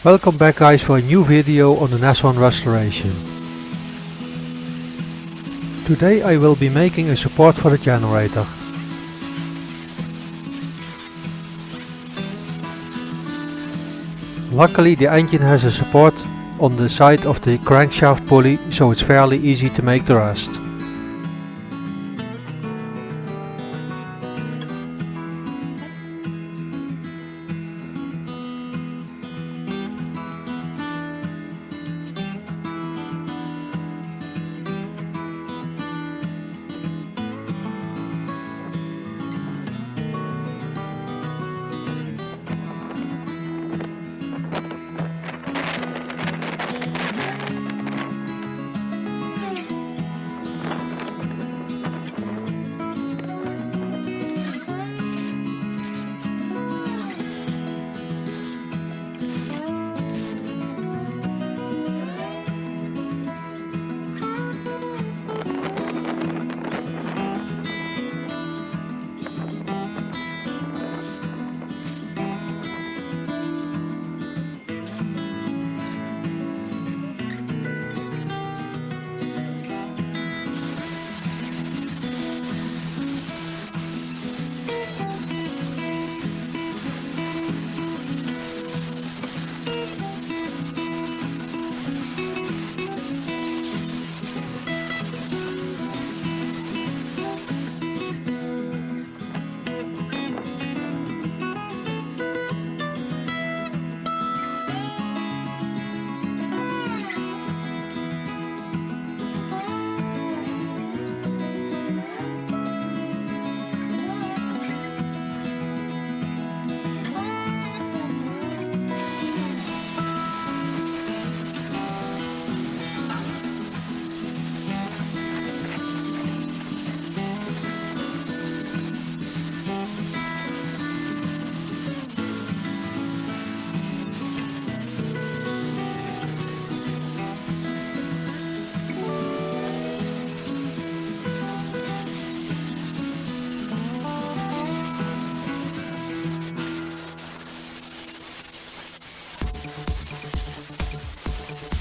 Welcome back guys for a new video on the Nessone restoration. Today I will be making a support for the generator. Luckily the engine has a support on the side of the crankshaft pulley, so it's fairly easy to make the rest.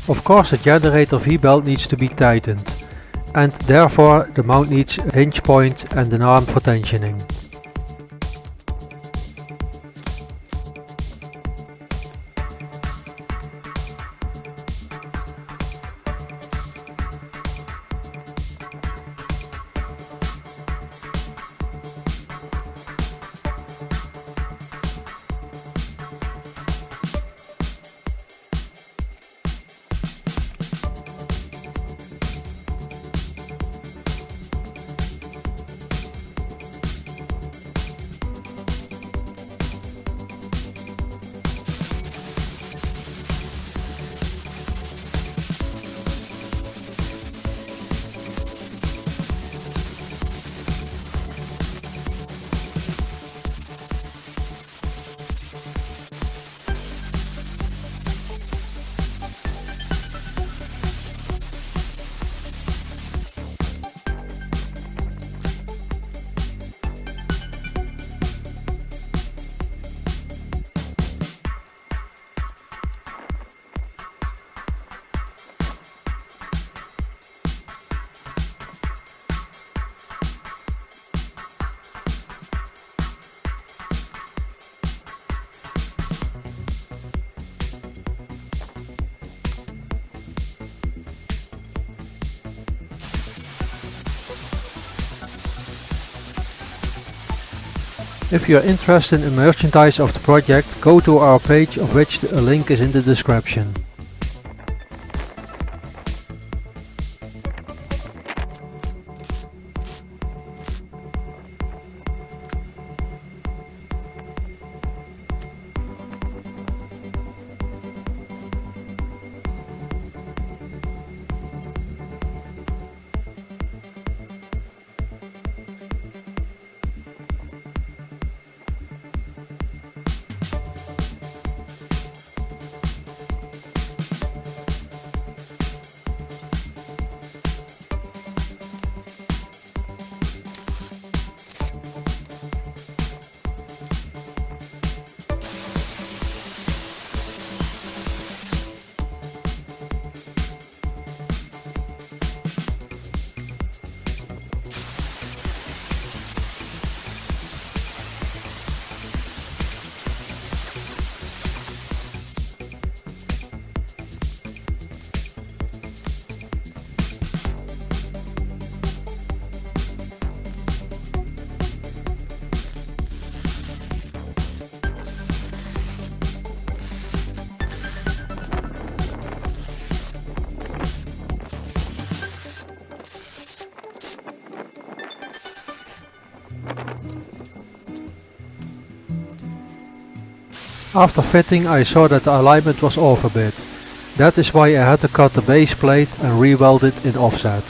Of course the generator V-belt needs to be tightened, and therefore the mount needs a hinge point and an arm for tensioning. If you are interested in merchandise of the project, go to our page, of which a link is in the description. After fitting I saw that the alignment was off a bit. That is why I had to cut the base plate and re-weld it in offset.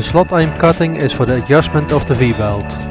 The slot I am cutting is for the adjustment of the V-belt.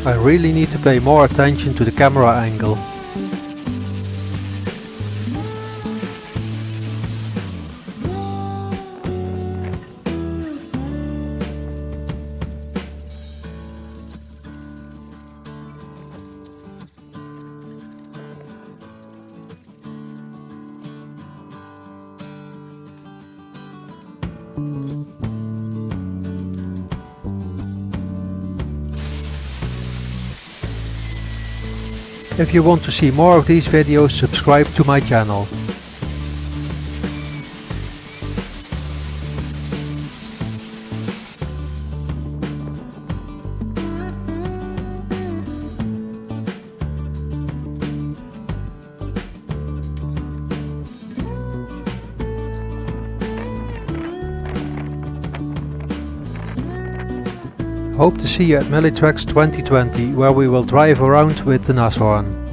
I really need to pay more attention to the camera angle. If you want to see more of these videos, subscribe to my channel. Hope to see you at Millitracks 2020, where we will drive around with the Nashorn.